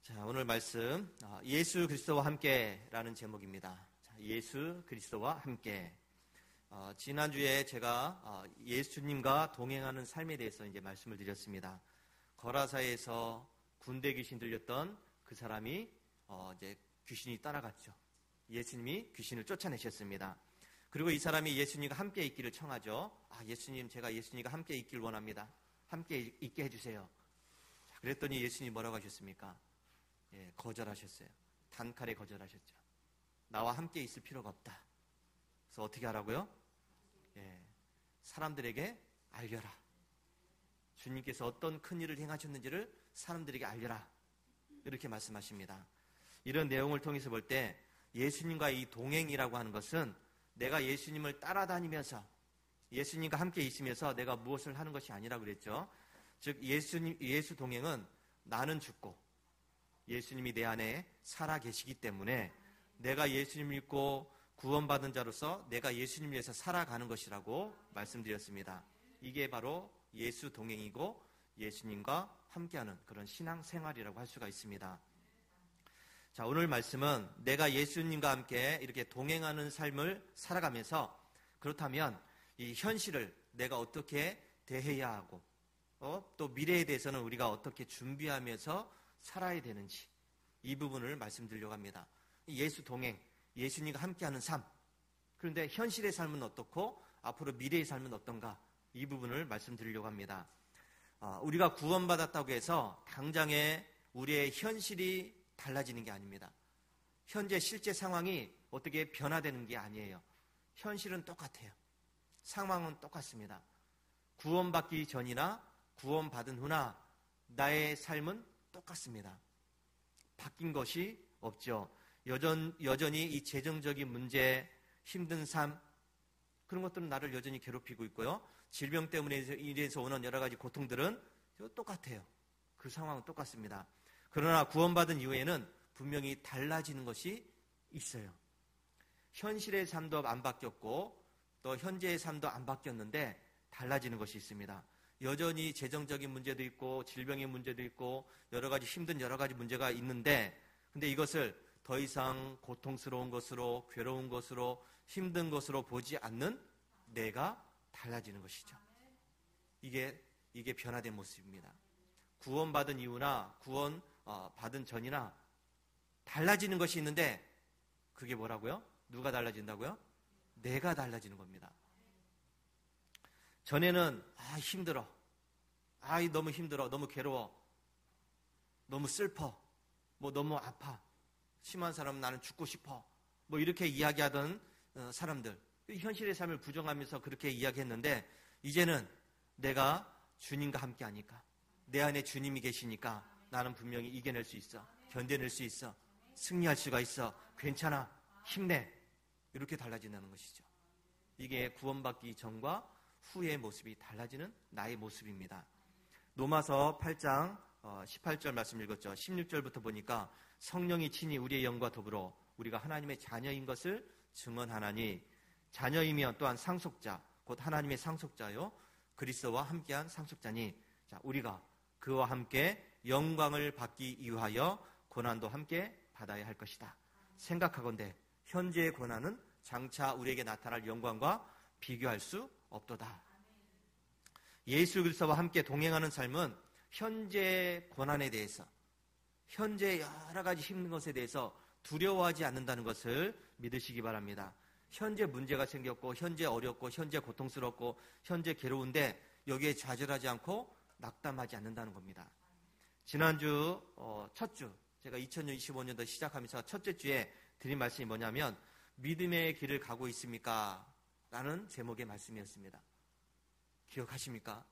자, 오늘 말씀 예수 그리스도와 함께라는 제목입니다. 자, 예수 그리스도와 함께. 지난주에 제가 예수님과 동행하는 삶에 대해서 이제 말씀을 드렸습니다. 거라사에서 군대 귀신 들렸던 그 사람이 이제 귀신이 따라갔죠. 예수님이 귀신을 쫓아내셨습니다. 그리고 이 사람이 예수님과 함께 있기를 청하죠. 예수님, 제가 예수님과 함께 있길 원합니다. 함께 있게 해주세요. 자, 그랬더니 예수님이 뭐라고 하셨습니까? 거절하셨어요. 단칼에 거절하셨죠. 나와 함께 있을 필요가 없다. 그래서 어떻게 하라고요? 사람들에게 알려라. 주님께서 어떤 큰 일을 행하셨는지를 사람들에게 알려라. 이렇게 말씀하십니다. 이런 내용을 통해서 볼 때 예수님과 이 동행이라고 하는 것은 내가 예수님을 따라다니면서 예수님과 함께 있으면서 내가 무엇을 하는 것이 아니라 그랬죠. 즉 예수 동행은 나는 죽고 예수님이 내 안에 살아 계시기 때문에 내가 예수님 믿고 구원받은 자로서 내가 예수님 위해서 살아가는 것이라고 말씀드렸습니다. 이게 바로 예수 동행이고 예수님과 함께하는 그런 신앙생활이라고 할 수가 있습니다. 자, 오늘 말씀은 내가 예수님과 함께 이렇게 동행하는 삶을 살아가면서 그렇다면 이 현실을 내가 어떻게 대해야 하고 또 미래에 대해서는 우리가 어떻게 준비하면서 살아야 되는지 이 부분을 말씀드리려고 합니다. 예수 동행, 예수님과 함께하는 삶. 그런데 현실의 삶은 어떻고 앞으로 미래의 삶은 어떤가? 이 부분을 말씀드리려고 합니다. 우리가 구원받았다고 해서 당장에 우리의 현실이 달라지는 게 아닙니다. 현재 실제 상황이 어떻게 변화되는 게 아니에요. 현실은 똑같아요. 상황은 똑같습니다. 구원받기 전이나 구원받은 후나 나의 삶은 똑같습니다. 바뀐 것이 없죠. 여전히 이 재정적인 문제, 힘든 삶, 그런 것들은 나를 여전히 괴롭히고 있고요. 질병 때문에 인해서 오는 여러 가지 고통들은 똑같아요. 그 상황은 똑같습니다. 그러나 구원받은 이후에는 분명히 달라지는 것이 있어요. 현실의 삶도 안 바뀌었고 또 현재의 삶도 안 바뀌었는데 달라지는 것이 있습니다. 여전히 재정적인 문제도 있고 질병의 문제도 있고 여러 가지 힘든 여러 가지 문제가 있는데 근데 이것을 더 이상 고통스러운 것으로 괴로운 것으로 힘든 것으로 보지 않는 내가 달라지는 것이죠. 이게 변화된 모습입니다. 구원받은 이후나 구원받은 전이나 달라지는 것이 있는데 그게 뭐라고요? 누가 달라진다고요? 내가 달라지는 겁니다. 전에는 힘들어. 너무 힘들어. 너무 괴로워. 너무 슬퍼. 너무 아파. 심한 사람은 나는 죽고 싶어. 이렇게 이야기하던 사람들. 현실의 삶을 부정하면서 그렇게 이야기했는데 이제는 내가 주님과 함께 하니까 내 안에 주님이 계시니까 나는 분명히 이겨낼 수 있어. 견뎌낼 수 있어. 승리할 수가 있어. 괜찮아. 힘내. 이렇게 달라진다는 것이죠. 이게 구원받기 전과 후의 모습이 달라지는 나의 모습입니다. 로마서 8장 18절 말씀 읽었죠. 16절부터 보니까 성령이 친히 우리의 영과 더불어 우리가 하나님의 자녀인 것을 증언하나니 자녀이면 또한 상속자 곧 하나님의 상속자요 그리스도와 함께한 상속자니 자, 우리가 그와 함께 영광을 받기 위하여 고난도 함께 받아야 할 것이다. 생각하건대 현재의 고난은 장차 우리에게 나타날 영광과 비교할 수 없도다. 예수 그리스도와 함께 동행하는 삶은 현재 고난에 대해서 현재 여러 가지 힘든 것에 대해서 두려워하지 않는다는 것을 믿으시기 바랍니다. 현재 문제가 생겼고 현재 어렵고 현재 고통스럽고 현재 괴로운데 여기에 좌절하지 않고 낙담하지 않는다는 겁니다. 지난주 첫 주 제가 2025년도 시작하면서 첫째 주에 드린 말씀이 뭐냐면 믿음의 길을 가고 있습니까? 라는 제목의 말씀이었습니다. 기억하십니까?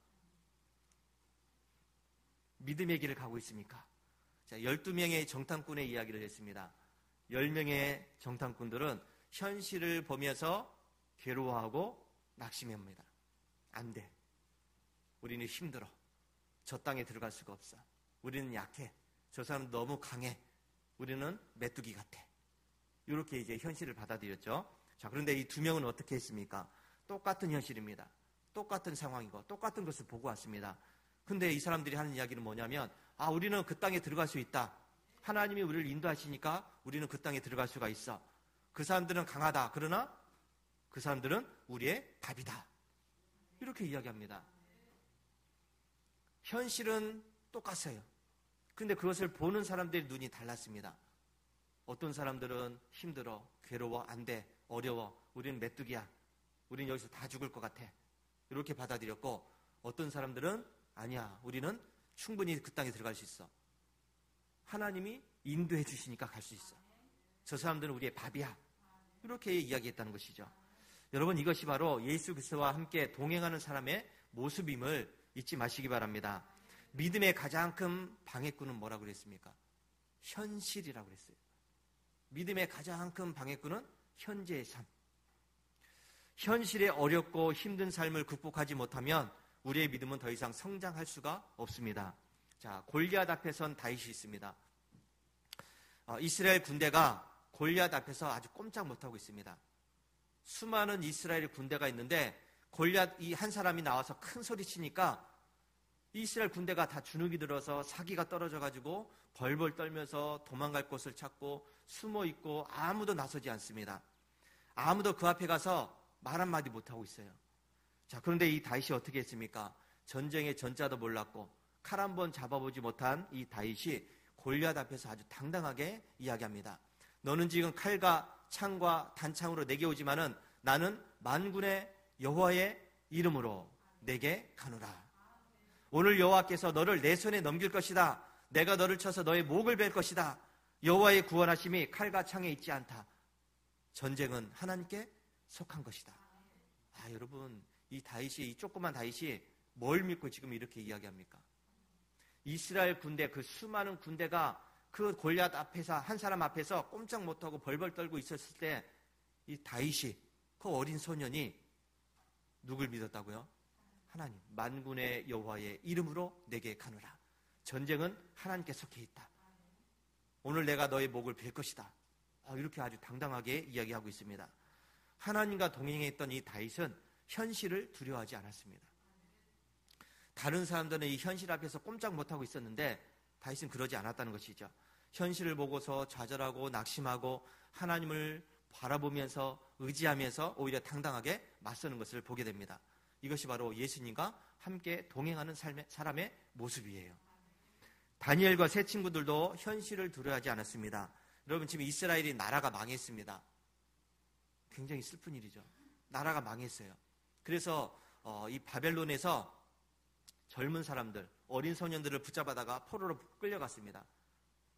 믿음의 길을 가고 있습니까? 자, 12명의 정탐꾼의 이야기를 했습니다. 10명의 정탐꾼들은 현실을 보면서 괴로워하고 낙심합니다. 안 돼. 우리는 힘들어. 저 땅에 들어갈 수가 없어. 우리는 약해. 저 사람 너무 강해. 우리는 메뚜기 같아. 이렇게 이제 현실을 받아들였죠. 자, 그런데 이 두 명은 어떻게 했습니까? 똑같은 현실입니다. 똑같은 상황이고 똑같은 것을 보고 왔습니다. 근데 이 사람들이 하는 이야기는 뭐냐면 우리는 그 땅에 들어갈 수 있다. 하나님이 우리를 인도하시니까 우리는 그 땅에 들어갈 수가 있어. 그 사람들은 강하다. 그러나 그 사람들은 우리의 밥이다. 이렇게 이야기합니다. 현실은 똑같아요. 근데 그것을 보는 사람들의 눈이 달랐습니다. 어떤 사람들은 힘들어, 괴로워, 안 돼, 어려워, 우리는 메뚜기야, 우리는 여기서 다 죽을 것 같아, 이렇게 받아들였고, 어떤 사람들은 아니야, 우리는 충분히 그 땅에 들어갈 수 있어. 하나님이 인도해 주시니까 갈 수 있어. 저 사람들은 우리의 밥이야. 이렇게 이야기했다는 것이죠. 여러분, 이것이 바로 예수 그리스도와 함께 동행하는 사람의 모습임을 잊지 마시기 바랍니다. 믿음의 가장 큰 방해꾼은 뭐라고 그랬습니까? 현실이라고 그랬어요. 믿음의 가장 큰 방해꾼은 현재의 삶. 현실의 어렵고 힘든 삶을 극복하지 못하면 우리의 믿음은 더 이상 성장할 수가 없습니다. 자, 골리앗 앞에 선 다윗이 있습니다. 이스라엘 군대가 골리앗 앞에서 아주 꼼짝 못하고 있습니다. 수많은 이스라엘 군대가 있는데 골리앗 이 한 사람이 나와서 큰 소리 치니까 이스라엘 군대가 다 주눅이 들어서 사기가 떨어져가지고 벌벌 떨면서 도망갈 곳을 찾고 숨어 있고 아무도 나서지 않습니다. 아무도 그 앞에 가서 말 한마디 못하고 있어요. 자, 그런데 이 다윗이 어떻게 했습니까? 전쟁의 전자도 몰랐고 칼 한 번 잡아보지 못한 이 다윗이 골리앗 앞에서 아주 당당하게 이야기합니다. 너는 지금 칼과 창과 단창으로 내게 오지만은 나는 만군의 여호와의 이름으로 내게 가노라. 오늘 여호와께서 너를 내 손에 넘길 것이다. 내가 너를 쳐서 너의 목을 벨 것이다. 여호와의 구원하심이 칼과 창에 있지 않다. 전쟁은 하나님께 속한 것이다. 여러분, 이 다윗이, 이 조그만 다윗이 뭘 믿고 지금 이렇게 이야기합니까? 이스라엘 군대, 그 수많은 군대가 그 골리앗 앞에서, 한 사람 앞에서 꼼짝 못하고 벌벌 떨고 있었을 때 이 다윗이, 그 어린 소년이 누굴 믿었다고요? 하나님, 만군의 여호와의 이름으로 내게 가노라. 전쟁은 하나님께 속해 있다. 오늘 내가 너의 목을 벨 것이다. 이렇게 아주 당당하게 이야기하고 있습니다. 하나님과 동행했던 이 다윗은 현실을 두려워하지 않았습니다. 다른 사람들은 이 현실 앞에서 꼼짝 못하고 있었는데 다윗은 그러지 않았다는 것이죠. 현실을 보고서 좌절하고 낙심하고 하나님을 바라보면서 의지하면서 오히려 당당하게 맞서는 것을 보게 됩니다. 이것이 바로 예수님과 함께 동행하는 사람의 모습이에요. 다니엘과 세 친구들도 현실을 두려워하지 않았습니다. 여러분, 지금 이스라엘이 나라가 망했습니다. 굉장히 슬픈 일이죠. 나라가 망했어요. 그래서 이 바벨론에서 젊은 사람들, 어린 소년들을 붙잡아다가 포로로 끌려갔습니다.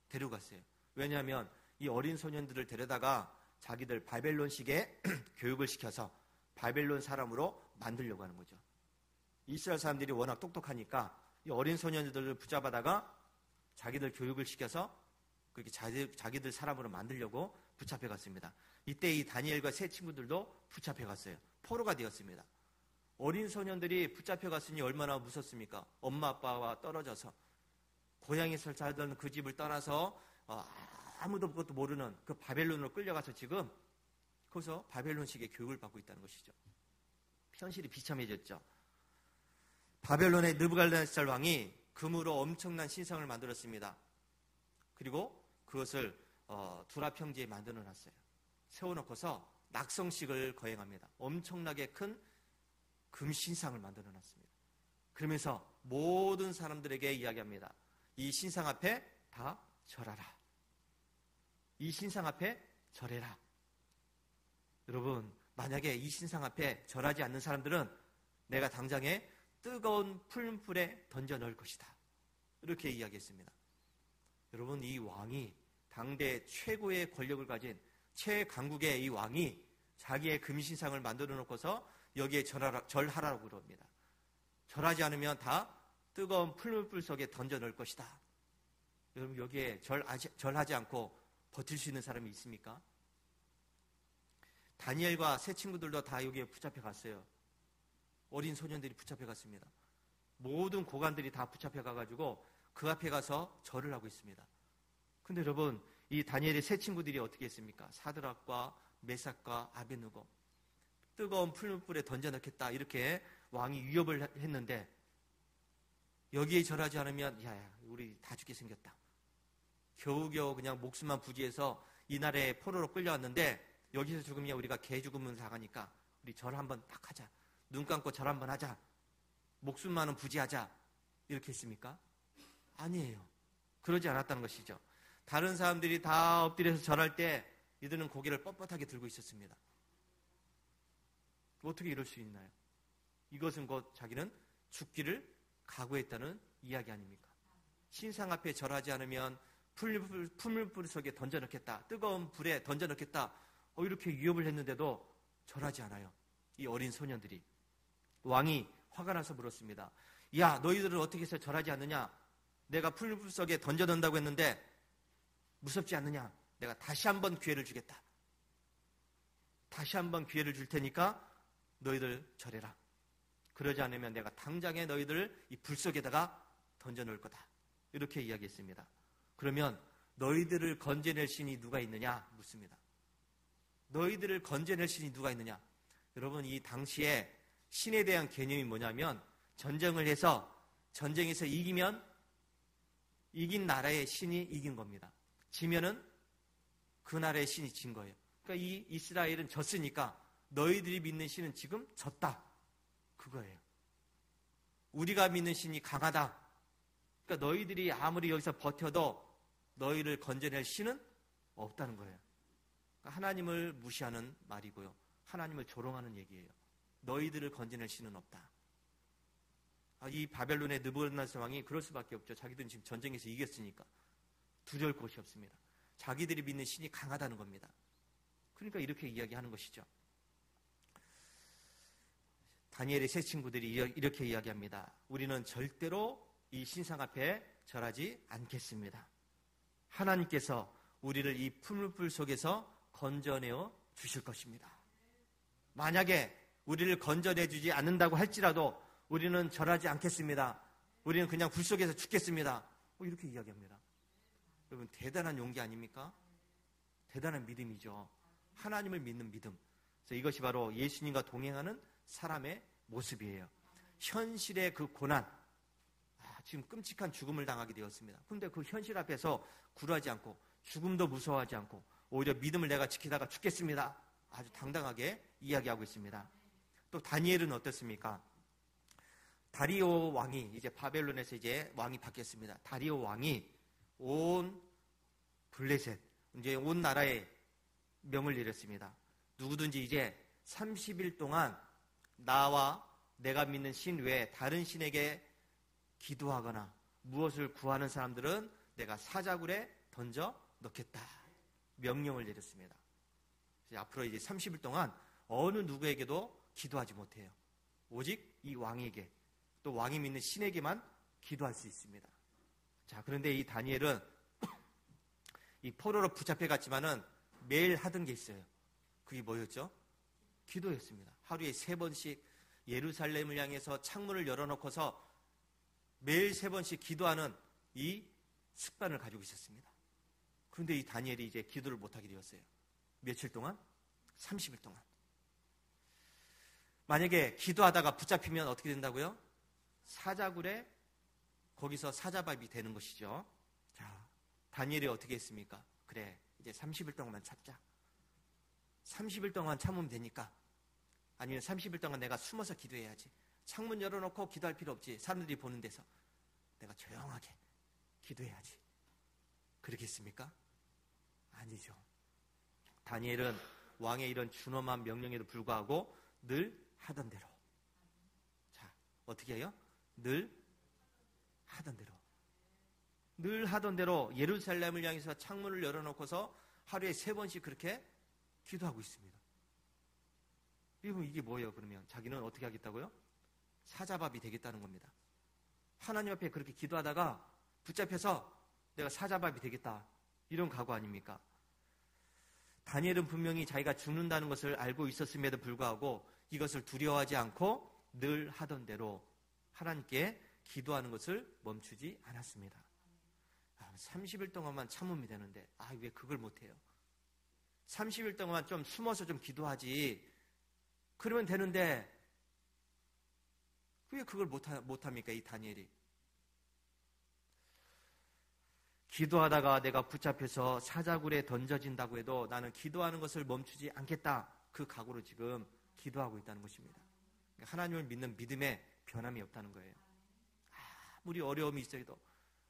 데려갔어요. 왜냐하면 이 어린 소년들을 데려다가 자기들 바벨론식의 교육을 시켜서 바벨론 사람으로 만들려고 하는 거죠. 이스라엘 사람들이 워낙 똑똑하니까 이 어린 소년들을 붙잡아다가 자기들 교육을 시켜서 그렇게 자기들 사람으로 만들려고 붙잡혀 갔습니다. 이때 이 다니엘과 세 친구들도 붙잡혀 갔어요. 포로가 되었습니다. 어린 소년들이 붙잡혀 갔으니 얼마나 무섭습니까? 엄마 아빠와 떨어져서 고향에서 살던 그 집을 떠나서 아무도 그것도 모르는 그 바벨론으로 끌려가서 지금 거기서 바벨론식의 교육을 받고 있다는 것이죠. 현실이 비참해졌죠. 바벨론의 느부갓네살 왕이 금으로 엄청난 신상을 만들었습니다. 그리고 그것을 두랍 평지에 만들어 놨어요. 세워놓고서 낙성식을 거행합니다. 엄청나게 큰 금신상을 만들어 놨습니다. 그러면서 모든 사람들에게 이야기합니다. 이 신상 앞에 다 절하라. 이 신상 앞에 절해라. 여러분, 만약에 이 신상 앞에 절하지 않는 사람들은 내가 당장에 뜨거운 풀문불에 던져 넣을 것이다. 이렇게 이야기했습니다. 여러분, 이 왕이 당대 최고의 권력을 가진 최강국의 이 왕이 자기의 금신상을 만들어 놓고서 여기에 절하라고 그럽니다. 절하지 않으면 다 뜨거운 풀문불 속에 던져 넣을 것이다. 여러분, 여기에 절하지 않고 버틸 수 있는 사람이 있습니까? 다니엘과 세 친구들도 다 여기에 붙잡혀 갔어요. 어린 소년들이 붙잡혀 갔습니다. 모든 고관들이 다 붙잡혀 가가지고 그 앞에 가서 절을 하고 있습니다. 근데 여러분, 이 다니엘의 세 친구들이 어떻게 했습니까? 사드락과 메삭과 아베느고, 뜨거운 풀문불에 던져 넣겠다, 이렇게 왕이 위협을 했는데 여기에 절하지 않으면 우리 다 죽게 생겼다. 겨우겨우 그냥 목숨만 부지해서 이 나라에 포로로 끌려왔는데 여기서 죽으면 우리가 개 죽으면 당하니까 우리 절 한번 딱 하자. 눈 감고 절 한번 하자. 목숨만은 부지하자. 이렇게 했습니까? 아니에요. 그러지 않았다는 것이죠. 다른 사람들이 다 엎드려서 절할 때 이들은 고개를 뻣뻣하게 들고 있었습니다. 어떻게 이럴 수 있나요? 이것은 곧 자기는 죽기를 각오했다는 이야기 아닙니까? 신상 앞에 절하지 않으면 풀물 속에 던져넣겠다. 뜨거운 불에 던져넣겠다. 이렇게 위협을 했는데도 절하지 않아요. 이 어린 소년들이. 왕이 화가 나서 물었습니다. 야, 너희들은 어떻게 해서 절하지 않느냐? 내가 풀물 속에 던져넣는다고 했는데 무섭지 않느냐? 내가 다시 한번 기회를 주겠다. 다시 한번 기회를 줄 테니까 너희들 절해라. 그러지 않으면 내가 당장에 너희들을 이 불 속에다가 던져놓을 거다. 이렇게 이야기했습니다. 그러면 너희들을 건져낼 신이 누가 있느냐? 묻습니다. 너희들을 건져낼 신이 누가 있느냐? 여러분, 이 당시에 신에 대한 개념이 뭐냐면 전쟁을 해서 전쟁에서 이기면 이긴 나라의 신이 이긴 겁니다. 지면은 그 나라의 신이 진 거예요. 그러니까 이 이스라엘은 졌으니까 너희들이 믿는 신은 지금 졌다. 그거예요. 우리가 믿는 신이 강하다. 그러니까 너희들이 아무리 여기서 버텨도 너희를 건져낼 신은 없다는 거예요. 그러니까 하나님을 무시하는 말이고요. 하나님을 조롱하는 얘기예요. 너희들을 건져낼 신은 없다. 이 바벨론의 느부갓네살 왕이 그럴 수밖에 없죠. 자기들은 지금 전쟁에서 이겼으니까. 두려울 곳이 없습니다. 자기들이 믿는 신이 강하다는 겁니다. 그러니까 이렇게 이야기하는 것이죠. 다니엘의 세 친구들이 이렇게 이야기합니다. 우리는 절대로 이 신상 앞에 절하지 않겠습니다. 하나님께서 우리를 이 풀물 속에서 건져내어 주실 것입니다. 만약에 우리를 건져내 주지 않는다고 할지라도 우리는 절하지 않겠습니다. 우리는 그냥 불 속에서 죽겠습니다. 이렇게 이야기합니다. 여러분, 대단한 용기 아닙니까? 대단한 믿음이죠. 하나님을 믿는 믿음. 그래서 이것이 바로 예수님과 동행하는 사람의 모습이에요. 현실의 그 고난, 지금 끔찍한 죽음을 당하게 되었습니다. 그런데 그 현실 앞에서 굴하지 않고 죽음도 무서워하지 않고 오히려 믿음을 내가 지키다가 죽겠습니다. 아주 당당하게 이야기하고 있습니다. 또 다니엘은 어떻습니까? 다리오 왕이 이제 바벨론에서 이제 왕이 바뀌었습니다. 다리오 왕이 온 블레셋, 이제 온 나라에 명을 내렸습니다. 누구든지 이제 30일 동안 나와 내가 믿는 신 외에 다른 신에게 기도하거나 무엇을 구하는 사람들은 내가 사자굴에 던져 넣겠다. 명령을 내렸습니다. 앞으로 이제 30일 동안 어느 누구에게도 기도하지 못해요. 오직 이 왕에게, 또 왕이 믿는 신에게만 기도할 수 있습니다. 자, 그런데 이 다니엘은 이 포로로 붙잡혀 갔지만은 매일 하던 게 있어요. 그게 뭐였죠? 기도였습니다. 하루에 3번씩 예루살렘을 향해서 창문을 열어놓고서 매일 3번씩 기도하는 이 습관을 가지고 있었습니다. 그런데 이 다니엘이 이제 기도를 못하게 되었어요. 며칠 동안? 30일 동안. 만약에 기도하다가 붙잡히면 어떻게 된다고요? 사자굴에 거기서 사자밥이 되는 것이죠. 자, 다니엘이 어떻게 했습니까? 그래, 이제 30일 동안만 참자. 30일 동안 참으면 되니까. 아니면 30일 동안 내가 숨어서 기도해야지. 창문 열어놓고 기도할 필요 없지. 사람들이 보는 데서 내가 조용하게 기도해야지. 그렇게 했습니까? 아니죠. 다니엘은 왕의 이런 준엄한 명령에도 불구하고 늘 하던 대로. 자, 어떻게 해요? 늘 하던 대로. 늘 하던 대로 예루살렘을 향해서 창문을 열어놓고서 하루에 3번씩 그렇게 기도하고 있습니다. 이게 뭐예요, 그러면? 자기는 어떻게 하겠다고요? 사자밥이 되겠다는 겁니다. 하나님 앞에 그렇게 기도하다가 붙잡혀서 내가 사자밥이 되겠다. 이런 각오 아닙니까? 다니엘은 분명히 자기가 죽는다는 것을 알고 있었음에도 불구하고 이것을 두려워하지 않고 늘 하던 대로 하나님께 기도하는 것을 멈추지 않았습니다. 30일 동안만 참으면 되는데 왜 그걸 못해요? 30일 동안 좀 숨어서 좀 기도하지. 그러면 되는데 왜 그걸 못합니까? 이 다니엘이. 기도하다가 내가 붙잡혀서 사자굴에 던져진다고 해도 나는 기도하는 것을 멈추지 않겠다. 그 각오로 지금 기도하고 있다는 것입니다. 하나님을 믿는 믿음에 변함이 없다는 거예요. 아무리 어려움이 있어도,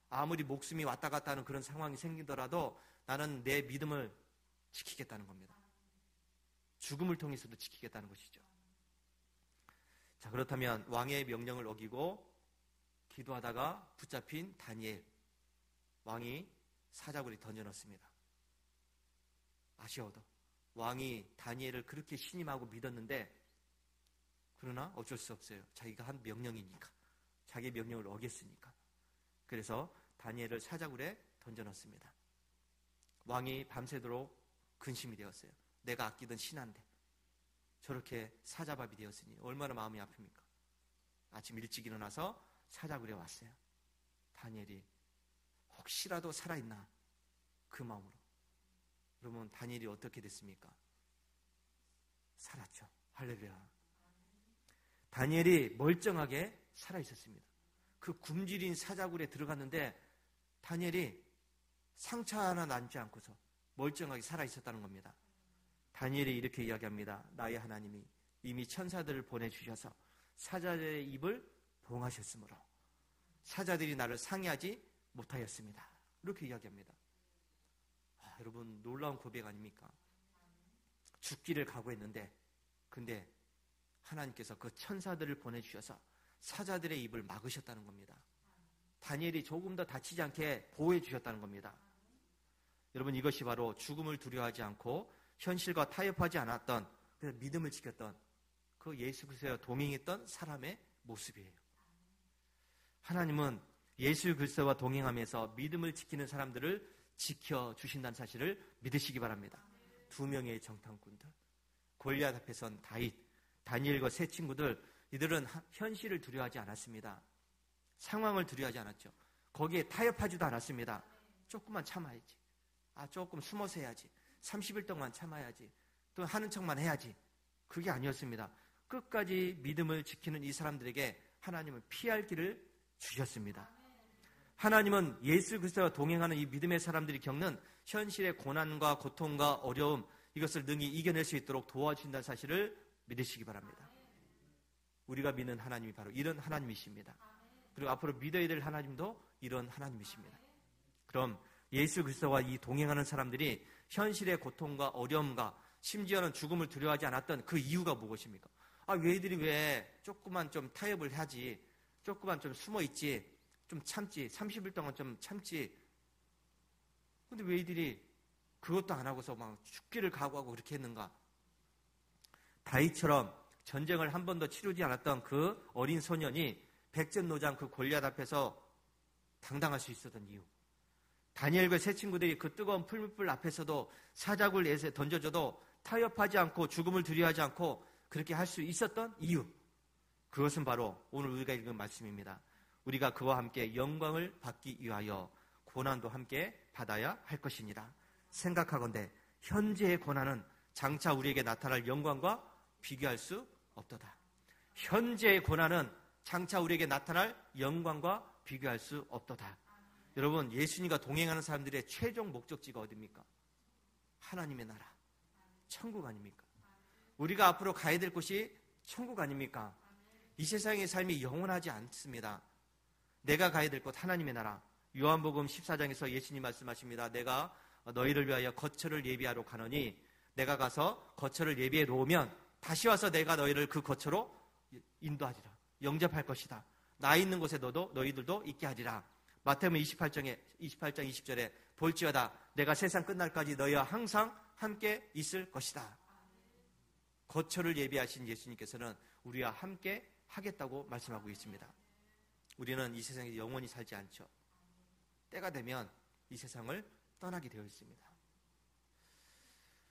아무리 목숨이 왔다 갔다 하는 그런 상황이 생기더라도 나는 내 믿음을 지키겠다는 겁니다. 죽음을 통해서도 지키겠다는 것이죠. 자, 그렇다면 왕의 명령을 어기고 기도하다가 붙잡힌 다니엘, 왕이 사자굴에 던져넣습니다. 아쉬워도 왕이 다니엘을 그렇게 신임하고 믿었는데, 그러나 어쩔 수 없어요. 자기가 한 명령이니까, 자기 명령을 어겼으니까. 그래서 다니엘을 사자굴에 던져넣습니다. 왕이 밤새도록 근심이 되었어요. 내가 아끼던 신하인데 저렇게 사자밥이 되었으니 얼마나 마음이 아픕니까? 아침 일찍 일어나서 사자굴에 왔어요. 다니엘이 혹시라도 살아있나, 그 마음으로. 그러면 다니엘이 어떻게 됐습니까? 살았죠. 할렐루야. 다니엘이 멀쩡하게 살아있었습니다. 그 굶주린 사자굴에 들어갔는데 다니엘이 상처 하나 남지 않고서 멀쩡하게 살아있었다는 겁니다. 다니엘이 이렇게 이야기합니다. 나의 하나님이 이미 천사들을 보내주셔서 사자들의 입을 봉하셨으므로 사자들이 나를 상해하지 못하였습니다. 이렇게 이야기합니다. 여러분, 놀라운 고백 아닙니까? 죽기를 각오했는데, 근데 하나님께서 그 천사들을 보내주셔서 사자들의 입을 막으셨다는 겁니다. 다니엘이 조금 더 다치지 않게 보호해 주셨다는 겁니다. 여러분, 이것이 바로 죽음을 두려워하지 않고 현실과 타협하지 않았던, 그래서 믿음을 지켰던 그 예수 그리스도와 동행했던 사람의 모습이에요. 하나님은 예수 그리스도와 동행하면서 믿음을 지키는 사람들을 지켜주신다는 사실을 믿으시기 바랍니다. 두 명의 정탐꾼들, 골리앗 앞에 선 다윗, 다니엘과 세 친구들, 이들은 현실을 두려워하지 않았습니다. 상황을 두려워하지 않았죠. 거기에 타협하지도 않았습니다. 조금만 참아야지, 조금 숨어서 해야지, 30일 동안 참아야지, 또 하는 척만 해야지, 그게 아니었습니다. 끝까지 믿음을 지키는 이 사람들에게 하나님은 피할 길을 주셨습니다. 하나님은 예수 그리스도와 동행하는 이 믿음의 사람들이 겪는 현실의 고난과 고통과 어려움, 이것을 능히 이겨낼 수 있도록 도와주신다는 사실을 믿으시기 바랍니다. 우리가 믿는 하나님이 바로 이런 하나님이십니다. 그리고 앞으로 믿어야 될 하나님도 이런 하나님이십니다. 그럼 예수 그리스도와 이 동행하는 사람들이 현실의 고통과 어려움과 심지어는 죽음을 두려워하지 않았던 그 이유가 무엇입니까? 얘들이 왜 조금만 좀 타협을 하지, 조금만 좀 숨어있지, 좀 참지, 30일 동안 좀 참지. 근데 왜 이들이 그것도 안 하고서 막 죽기를 각오하고 그렇게 했는가? 다윗처럼 전쟁을 한 번도 치르지 않았던 그 어린 소년이 백전노장 그 골리앗 앞에서 당당할 수 있었던 이유, 다니엘과 세 친구들이 그 뜨거운 풀무불 앞에서도 사자굴 내에 던져져도 타협하지 않고 죽음을 두려워하지 않고 그렇게 할 수 있었던 이유, 그것은 바로 오늘 우리가 읽은 말씀입니다. 우리가 그와 함께 영광을 받기 위하여 고난도 함께 받아야 할 것이니라. 생각하건대 현재의 고난은 장차 우리에게 나타날 영광과 비교할 수 없도다. 현재의 고난은 장차 우리에게 나타날 영광과 비교할 수 없도다. 여러분, 예수님과 동행하는 사람들의 최종 목적지가 어디입니까? 하나님의 나라, 천국 아닙니까? 우리가 앞으로 가야 될 곳이 천국 아닙니까? 이 세상의 삶이 영원하지 않습니다. 내가 가야 될 곳 하나님의 나라. 요한복음 14장에서 예수님 말씀하십니다. 내가 너희를 위하여 거처를 예비하러 가노니 내가 가서 거처를 예비해 놓으면 다시 와서 내가 너희를 그 거처로 인도하리라. 영접할 것이다. 나 있는 곳에 너희들도 있게 하리라. 마태복음 28장 20절에 볼지어다 내가 세상 끝날까지 너희와 항상 함께 있을 것이다. 거처를 예비하신 예수님께서는 우리와 함께 하겠다고 말씀하고 있습니다. 우리는 이 세상에 영원히 살지 않죠. 때가 되면 이 세상을 떠나게 되어 있습니다.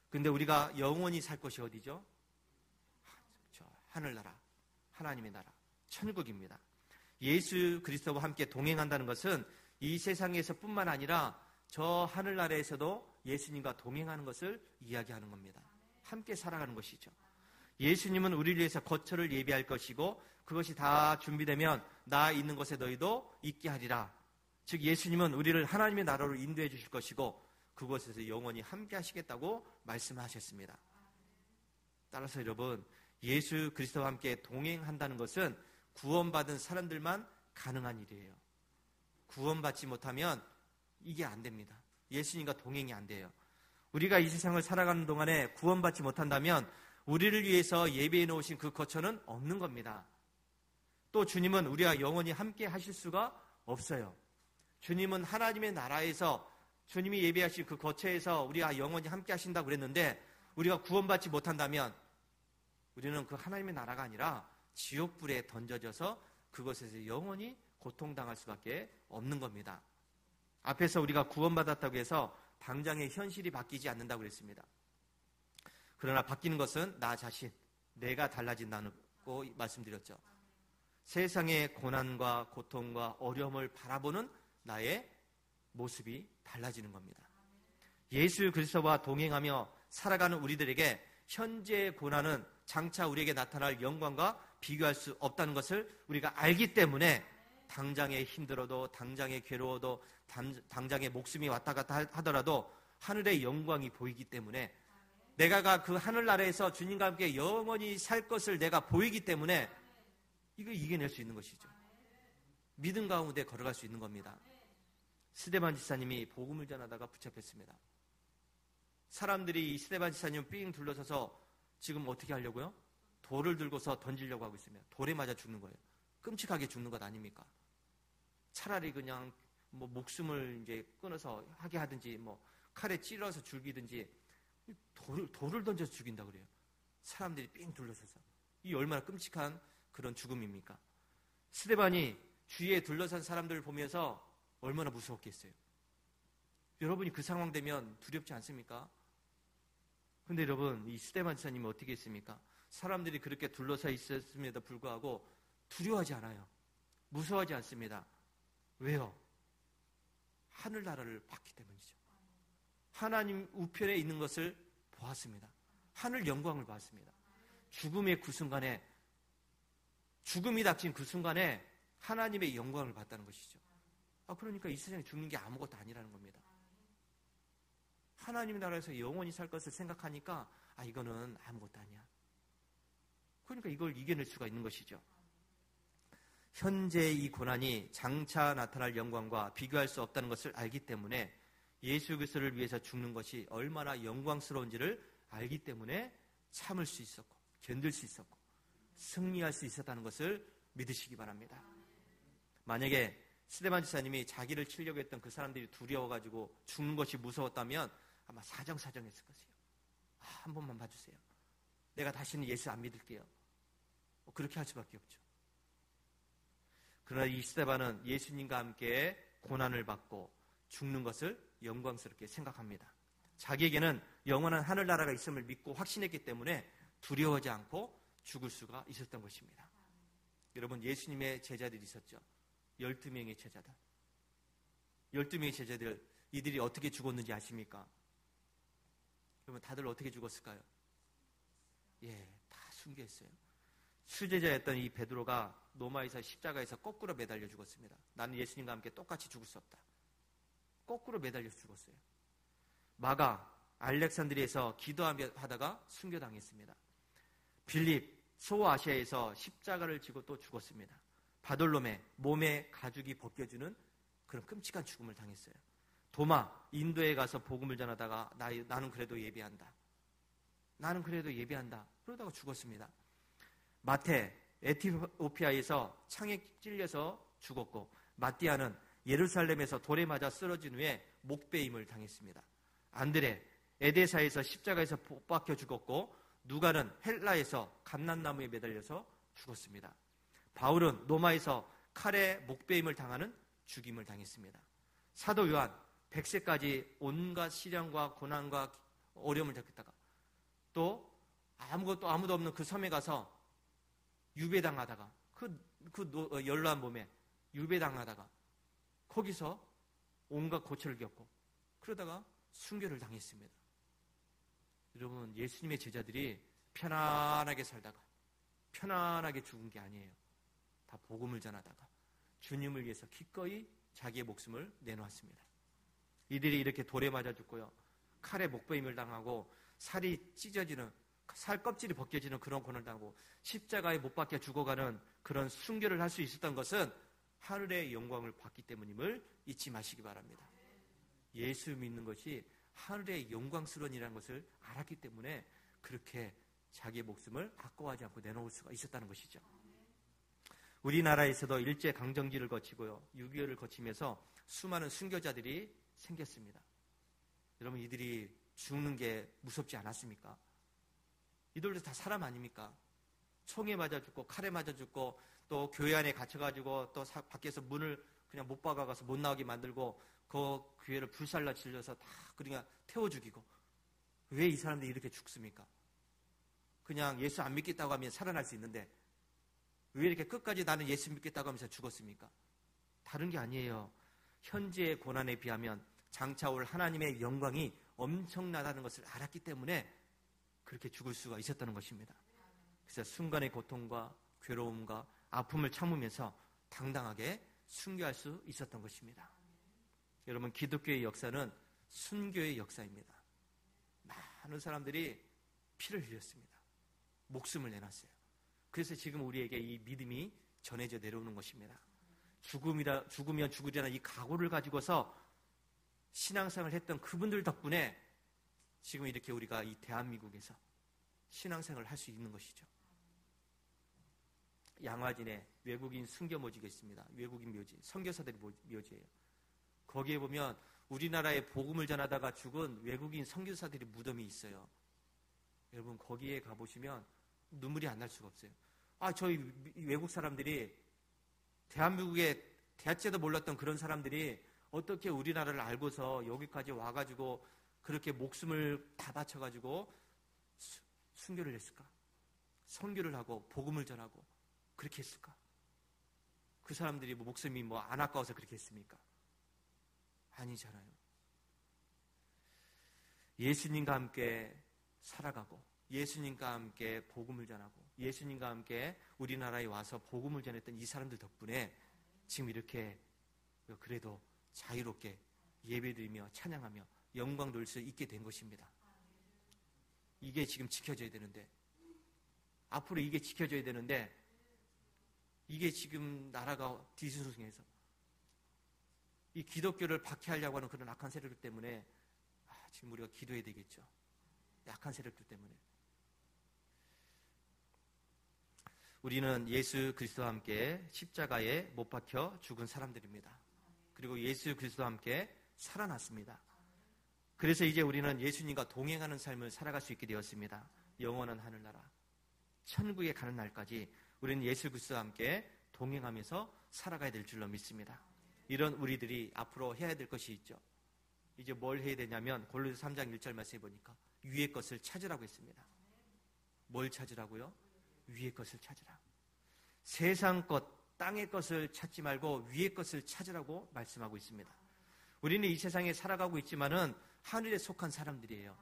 그런데 우리가 영원히 살 곳이 어디죠? 하늘나라, 하나님의 나라, 천국입니다. 예수 그리스도와 함께 동행한다는 것은 이 세상에서 뿐만 아니라 저 하늘나라에서도 예수님과 동행하는 것을 이야기하는 겁니다. 함께 살아가는 것이죠. 예수님은 우리를 위해서 거처를 예비할 것이고 그것이 다 준비되면 나 있는 곳에 너희도 있게 하리라. 즉 예수님은 우리를 하나님의 나라로 인도해 주실 것이고 그곳에서 영원히 함께 하시겠다고 말씀하셨습니다. 따라서 여러분, 예수 그리스도와 함께 동행한다는 것은 구원받은 사람들만 가능한 일이에요. 구원받지 못하면 이게 안 됩니다. 예수님과 동행이 안 돼요. 우리가 이 세상을 살아가는 동안에 구원받지 못한다면 우리를 위해서 예배해 놓으신 그 거처는 없는 겁니다. 또 주님은 우리와 영원히 함께 하실 수가 없어요. 주님은 하나님의 나라에서 주님이 예배하신 그 거처에서 우리와 영원히 함께 하신다고 그랬는데 우리가 구원받지 못한다면 우리는 그 하나님의 나라가 아니라 지옥불에 던져져서 그것에서 영원히 고통당할 수밖에 없는 겁니다. 앞에서 우리가 구원받았다고 해서 당장의 현실이 바뀌지 않는다고 그랬습니다. 그러나 바뀌는 것은 나 자신, 내가 달라진다고 말씀드렸죠. 세상의 고난과 고통과 어려움을 바라보는 나의 모습이 달라지는 겁니다. 예수 그리스도와 동행하며 살아가는 우리들에게 현재의 고난은 장차 우리에게 나타날 영광과 비교할 수 없다는 것을 우리가 알기 때문에 당장에 힘들어도 당장에 괴로워도 당장에 목숨이 왔다 갔다 하더라도 하늘의 영광이 보이기 때문에 내가 그 하늘나라에서 주님과 함께 영원히 살 것을 내가 보이기 때문에 이걸 이겨낼 수 있는 것이죠. 믿음 가운데 걸어갈 수 있는 겁니다. 스데반 지사님이 복음을 전하다가 붙잡혔습니다. 사람들이 이 스데반 지사님을 삥 둘러서서 지금 어떻게 하려고요? 돌을 들고서 던지려고 하고 있습니다. 돌에 맞아 죽는 거예요. 끔찍하게 죽는 것 아닙니까? 차라리 그냥 목숨을 이제 끊어서 하게 하든지 칼에 찔러서 죽이든지 돌을 던져서 죽인다 그래요. 사람들이 삥 둘러서서. 이 얼마나 끔찍한 그런 죽음입니까? 스데반이 주위에 둘러싼 사람들을 보면서 얼마나 무서웠겠어요. 여러분이 그 상황 되면 두렵지 않습니까? 근데 여러분, 이 스데반 지사님은 어떻게 했습니까? 사람들이 그렇게 둘러싸 있었음에도 불구하고 두려워하지 않아요. 무서워하지 않습니다. 왜요? 하늘나라를 봤기 때문이죠. 하나님 우편에 있는 것을 보았습니다. 하늘 영광을 봤습니다. 죽음의 그 순간에, 죽음이 닥친 그 순간에 하나님의 영광을 봤다는 것이죠. 그러니까 이 세상에 죽는 게 아무것도 아니라는 겁니다. 하나님의 나라에서 영원히 살 것을 생각하니까 이거는 아무것도 아니야. 그러니까 이걸 이겨낼 수가 있는 것이죠. 현재 이 고난이 장차 나타날 영광과 비교할 수 없다는 것을 알기 때문에 예수 그리스도를 위해서 죽는 것이 얼마나 영광스러운지를 알기 때문에 참을 수 있었고 견딜 수 있었고 승리할 수 있었다는 것을 믿으시기 바랍니다. 만약에 스데반 지사님이 자기를 치려고 했던 그 사람들이 두려워가지고 죽는 것이 무서웠다면 아마 사정사정했을 것이에요. 한 번만 봐주세요. 내가 다시는 예수 안 믿을게요. 그렇게 할 수밖에 없죠. 그러나 이 스데반은 예수님과 함께 고난을 받고 죽는 것을 영광스럽게 생각합니다. 자기에게는 영원한 하늘나라가 있음을 믿고 확신했기 때문에 두려워하지 않고 죽을 수가 있었던 것입니다. 여러분, 예수님의 제자들이 있었죠. 12명의 제자들. 12명의 제자들, 이들이 어떻게 죽었는지 아십니까? 여러분, 다들 어떻게 죽었을까요? 다 순교했어요. 수제자였던 이 베드로가 로마에서 십자가에서 거꾸로 매달려 죽었습니다. 나는 예수님과 함께 똑같이 죽을 수 없다. 거꾸로 매달려서 죽었어요. 마가, 알렉산드리에서 기도하다가 순교당했습니다. 빌립, 소아시아에서 십자가를 지고 또 죽었습니다. 바돌로메, 몸에 가죽이 벗겨주는 그런 끔찍한 죽음을 당했어요. 도마, 인도에 가서 복음을 전하다가 나는 그래도 예배한다. 나는 그래도 예배한다. 그러다가 죽었습니다. 마태, 에티오피아에서 창에 찔려서 죽었고, 마띠아는 예루살렘에서 돌에 맞아 쓰러진 후에 목베임을 당했습니다. 안드레, 에데사에서 십자가에서 못 박혀 죽었고, 누가는 헬라에서 감람나무에 매달려서 죽었습니다. 바울은 로마에서 칼에 목베임을 당하는 죽임을 당했습니다. 사도 요한, 100세까지 온갖 시련과 고난과 어려움을 겪다가 또 아무도 없는 그 섬에 가서 유배당하다가 그 연로한 몸에 유배당하다가 거기서 온갖 고초를 겪고 그러다가 순교를 당했습니다. 여러분, 예수님의 제자들이 편안하게 살다가 편안하게 죽은 게 아니에요. 다 복음을 전하다가 주님을 위해서 기꺼이 자기의 목숨을 내놓았습니다. 이들이 이렇게 돌에 맞아 죽고요, 칼에 목베임을 당하고 살이 찢어지는, 살 껍질이 벗겨지는 그런 고난을 당하고 십자가에 못 박혀 죽어가는 그런 순교를 할 수 있었던 것은 하늘의 영광을 받기 때문임을 잊지 마시기 바랍니다. 예수 믿는 것이 하늘의 영광스러운 일이라는 것을 알았기 때문에 그렇게 자기의 목숨을 아까워하지 않고 내놓을 수가 있었다는 것이죠. 우리나라에서도 일제강점기를 거치고요, 6.25를 거치면서 수많은 순교자들이 생겼습니다. 여러분, 이들이 죽는 게 무섭지 않았습니까? 이들도 다 사람 아닙니까? 총에 맞아 죽고 칼에 맞아 죽고 또 교회 안에 갇혀가지고 또 밖에서 문을 그냥 못 박아가서 못 나오게 만들고 그 교회를 불살라 질러서 다 그냥 태워 죽이고, 왜 이 사람들이 이렇게 죽습니까? 그냥 예수 안 믿겠다고 하면 살아날 수 있는데 왜 이렇게 끝까지 나는 예수 믿겠다고 하면서 죽었습니까? 다른 게 아니에요. 현재의 고난에 비하면 장차 올 하나님의 영광이 엄청나다는 것을 알았기 때문에 그렇게 죽을 수가 있었다는 것입니다. 그래서 순간의 고통과 괴로움과 아픔을 참으면서 당당하게 순교할 수 있었던 것입니다. 여러분, 기독교의 역사는 순교의 역사입니다. 많은 사람들이 피를 흘렸습니다. 목숨을 내놨어요. 그래서 지금 우리에게 이 믿음이 전해져 내려오는 것입니다. 죽으면 죽으리라는 이 각오를 가지고서 신앙생활을 했던 그분들 덕분에 지금 이렇게 우리가 이 대한민국에서 신앙생활을 할 수 있는 것이죠. 양화진에 외국인 순교 묘지가 있습니다. 외국인 묘지, 선교사들의 묘지예요. 거기에 보면 우리나라에 복음을 전하다가 죽은 외국인 선교사들의 무덤이 있어요. 여러분, 거기에 가보시면 눈물이 안 날 수가 없어요. 저희 외국 사람들이, 대한민국에 대학제도 몰랐던 그런 사람들이 어떻게 우리나라를 알고서 여기까지 와가지고 그렇게 목숨을 다 바쳐가지고 순교를 했을까? 선교를 하고 복음을 전하고 그렇게 했을까? 그 사람들이 목숨이 안 아까워서 그렇게 했습니까? 아니잖아요. 예수님과 함께 살아가고 예수님과 함께 복음을 전하고 예수님과 함께 우리나라에 와서 복음을 전했던 이 사람들 덕분에 지금 이렇게 그래도 자유롭게 예배드리며 찬양하며 영광 돌릴 수 있게 된 것입니다. 이게 지금 지켜져야 되는데, 앞으로 이게 지켜져야 되는데, 이게 지금 나라가 뒤숭숭해서 이 기독교를 박해하려고 하는 그런 악한 세력들 때문에 지금 우리가 기도해야 되겠죠. 약한 세력들 때문에. 우리는 예수 그리스도와 함께 십자가에 못 박혀 죽은 사람들입니다. 그리고 예수 그리스도와 함께 살아났습니다. 그래서 이제 우리는 예수님과 동행하는 삶을 살아갈 수 있게 되었습니다. 영원한 하늘나라, 천국에 가는 날까지 우리는 예수 그리스도와 함께 동행하면서 살아가야 될 줄로 믿습니다. 이런 우리들이 앞으로 해야 될 것이 있죠. 이제 뭘 해야 되냐면 골로새 3장 1절 말씀해 보니까 위의 것을 찾으라고 했습니다. 뭘 찾으라고요? 위의 것을 찾으라. 세상 것, 땅의 것을 찾지 말고 위의 것을 찾으라고 말씀하고 있습니다. 우리는 이 세상에 살아가고 있지만은 하늘에 속한 사람들이에요.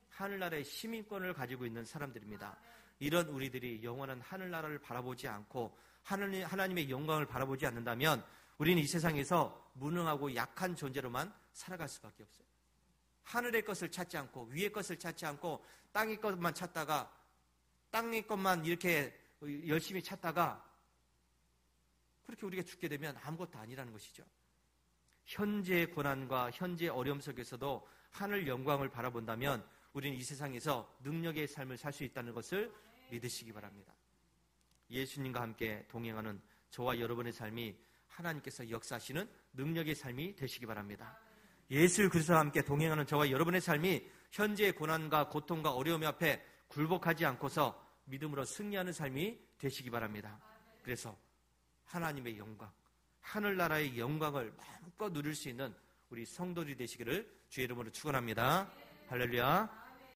하늘나라의 시민권을 가지고 있는 사람들입니다. 이런 우리들이 영원한 하늘나라를 바라보지 않고 하나님의 영광을 바라보지 않는다면 우리는 이 세상에서 무능하고 약한 존재로만 살아갈 수밖에 없어요. 하늘의 것을 찾지 않고 위의 것을 찾지 않고 땅의 것만 찾다가 땅의 것만 이렇게 열심히 찾다가 그렇게 우리가 죽게 되면 아무것도 아니라는 것이죠. 현재의 고난과 현재의 어려움 속에서도 하늘 영광을 바라본다면 우리는 이 세상에서 능력의 삶을 살 수 있다는 것을 믿으시기 바랍니다. 예수님과 함께 동행하는 저와 여러분의 삶이 하나님께서 역사하시는 능력의 삶이 되시기 바랍니다. 예수 그리스도와 함께 동행하는 저와 여러분의 삶이 현재의 고난과 고통과 어려움 앞에 굴복하지 않고서 믿음으로 승리하는 삶이 되시기 바랍니다. 그래서 하나님의 영광, 하늘나라의 영광을 마음껏 누릴 수 있는 우리 성도들이 되시기를 주의 이름으로 축원합니다. 할렐루야.